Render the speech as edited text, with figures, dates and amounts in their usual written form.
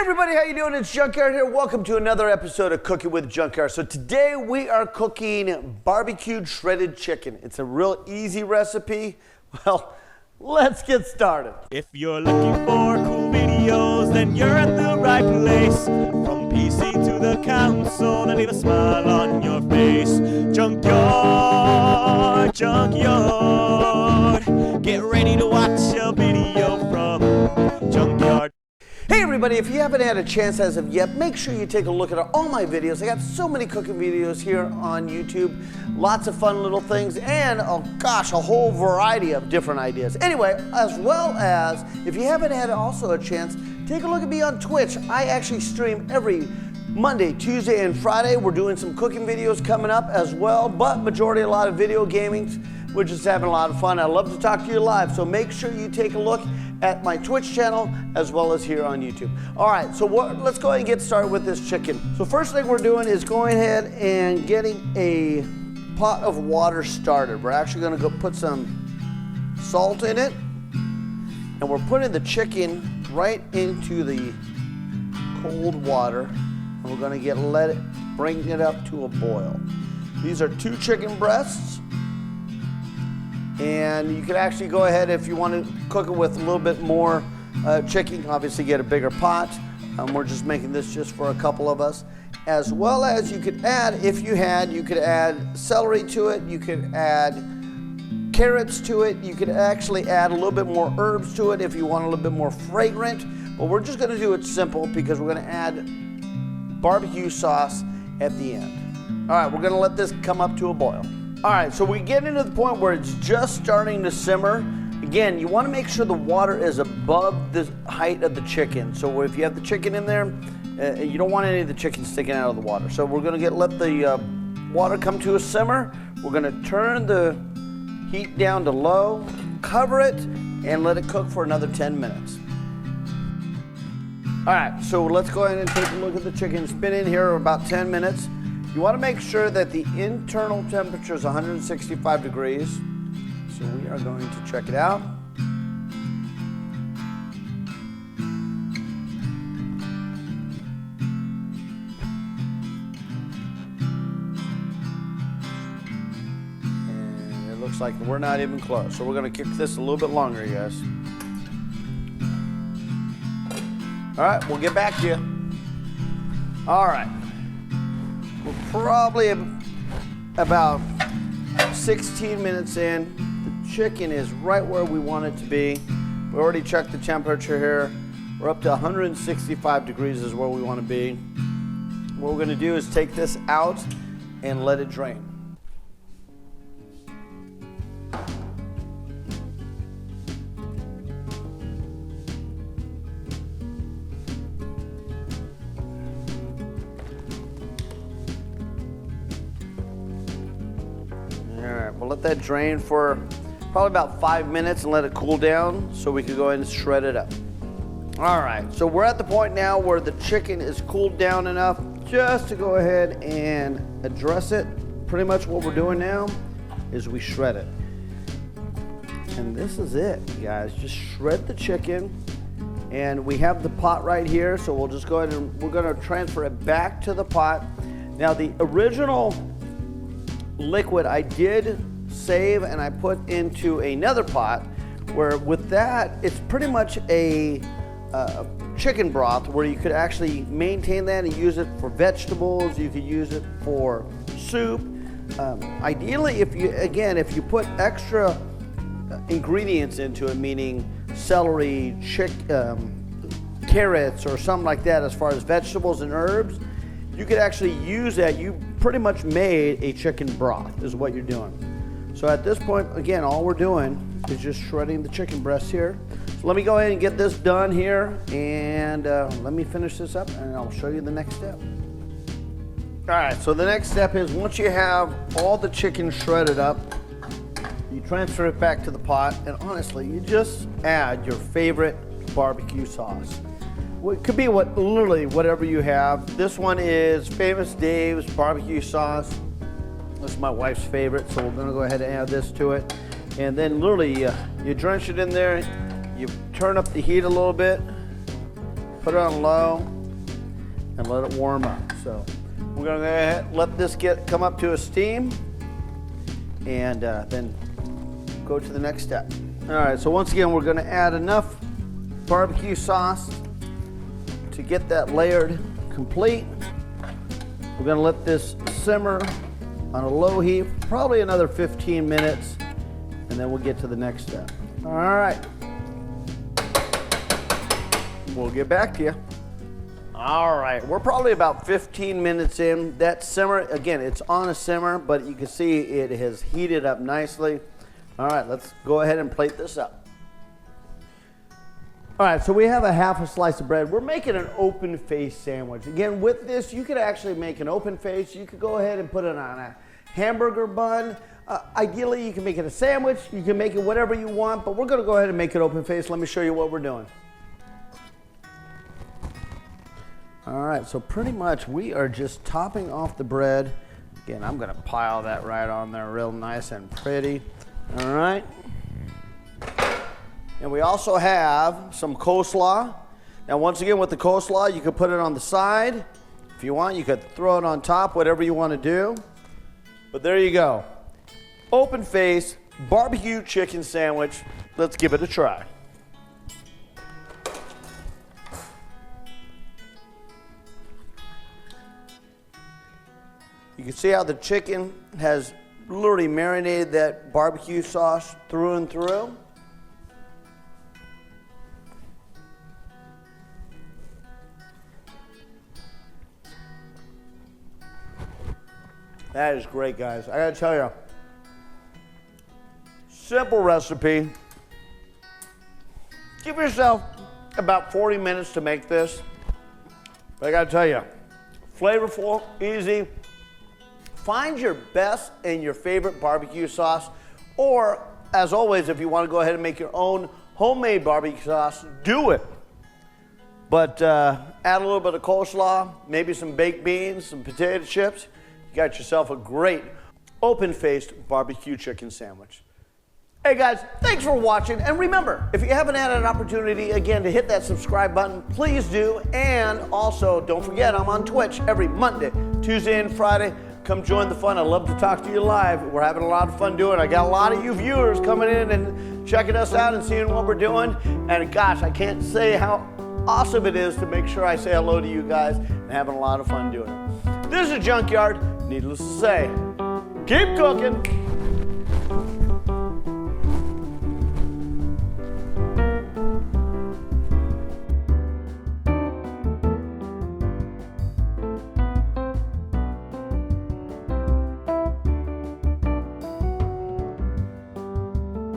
everybody, how you doing? It's Junkyard here. Welcome to another episode of Cooking with Junkyard. So today we are cooking barbecued shredded chicken. It's a real easy recipe. Well, let's get started. If you're looking for cool videos, then you're at the right place. From PC to the console, and leave a smile on your face. Junkyard, Junkyard. Get ready to watch a video from Junkyard. Hey everybody, if you haven't had a chance as of yet, make sure you take a look at all my videos. I got so many cooking videos here on YouTube. Lots of fun little things and, oh gosh, a whole variety of different ideas. Anyway, as well as, if you haven't had also a chance, take a look at me on Twitch. I actually stream every Monday, Tuesday, and Friday. We're doing some cooking videos coming up as well, but majority a lot of video gaming. We're just having a lot of fun. I love to talk to you live, so make sure you take a look at my Twitch channel as well as here on YouTube. All right, so let's go ahead and get started with this chicken. So first thing we're doing is going ahead and getting a pot of water started. We're actually gonna go put some salt in it, and we're putting the chicken right into the cold water, and we're gonna bring it up to a boil. These are 2 chicken breasts. And you can actually go ahead, if you want to cook it with a little bit more chicken, obviously get a bigger pot. We're just making this just for a couple of us. As well as you could add, if you could add celery to it, you could add carrots to it, you could actually add a little bit more herbs to it if you want a little bit more fragrant. But we're just going to do it simple because we're going to add barbecue sauce at the end. All right, we're going to let this come up to a boil. All right, so we get into the point where it's just starting to simmer. Again, you want to make sure the water is above the height of the chicken. So if you have the chicken in there, you don't want any of the chicken sticking out of the water. So we're going to let the water come to a simmer. We're going to turn the heat down to low, cover it, and let it cook for another 10 minutes. All right, so let's go ahead and take a look at the chicken. It's been in here about 10 minutes. You want to make sure that the internal temperature is 165 degrees. So we are going to check it out. And it looks like we're not even close. So we're going to kick this a little bit longer, you guys. All right, we'll get back to you. All right. We're probably about 16 minutes in. The chicken is right where we want it to be. We already checked the temperature here. We're up to 165 degrees is where we want to be. What we're going to do is take this out and let it drain. We'll let that drain for probably about 5 minutes and let it cool down so we can go ahead and shred it up. All right, so we're at the point now where the chicken is cooled down enough just to go ahead and address it. Pretty much what we're doing now is we shred it. And this is it, guys. Just shred the chicken. And we have the pot right here, so we'll just go ahead and we're gonna transfer it back to the pot. Now the original liquid I did save and I put into another pot where with that it's pretty much a chicken broth where you could actually maintain that and use it for vegetables. You could use it for soup. Ideally, if you put extra ingredients into it, meaning celery, carrots or something like that as far as vegetables and herbs, you could actually use that. You pretty much made a chicken broth is what you're doing. So at this point, again, all we're doing is just shredding the chicken breast here. So let me go ahead and get this done here, and let me finish this up, and I'll show you the next step. All right, so the next step is once you have all the chicken shredded up, you transfer it back to the pot, and honestly, you just add your favorite barbecue sauce. Well, it could be literally whatever you have. This one is Famous Dave's barbecue sauce. This is my wife's favorite, so we're gonna go ahead and add this to it. And then literally, you drench it in there, you turn up the heat a little bit, put it on low and let it warm up. So we're gonna go ahead, let this come up to a steam, and then go to the next step. All right, so once again, we're gonna add enough barbecue sauce to get that layered complete. We're gonna let this simmer on a low heat, probably another 15 minutes, and then we'll get to the next step. All right, we'll get back to you. All right, we're probably about 15 minutes in. That simmer, again, it's on a simmer, but you can see it has heated up nicely. All right, let's go ahead and plate this up. All right, so we have a half a slice of bread. We're making an open face sandwich. Again, with this, you could actually make an open face. You could go ahead and put it on a hamburger bun. Ideally, you can make it a sandwich. You can make it whatever you want, but we're gonna go ahead and make it open face. Let me show you what we're doing. All right, so pretty much we are just topping off the bread. Again, I'm gonna pile that right on there real nice and pretty. All right. And we also have some coleslaw. Now, once again, with the coleslaw, you could put it on the side. If you want, you could throw it on top, whatever you want to do. But there you go. Open face barbecue chicken sandwich. Let's give it a try. You can see how the chicken has literally marinated that barbecue sauce through and through. That is great, guys. I gotta tell you, simple recipe. Give yourself about 40 minutes to make this. But I gotta tell you, flavorful, easy. Find your best and your favorite barbecue sauce, or as always, if you want to go ahead and make your own homemade barbecue sauce, do it. But add a little bit of coleslaw, maybe some baked beans, some potato chips. You got yourself a great open-faced barbecue chicken sandwich. Hey guys, thanks for watching. And remember, if you haven't had an opportunity again to hit that subscribe button, please do. And also, don't forget, I'm on Twitch every Monday, Tuesday, and Friday. Come join the fun. I love to talk to you live. We're having a lot of fun doing it. I got a lot of you viewers coming in and checking us out and seeing what we're doing. And gosh, I can't say how awesome it is to make sure I say hello to you guys and having a lot of fun doing it. This is Junkyard. Needless to say, keep cooking.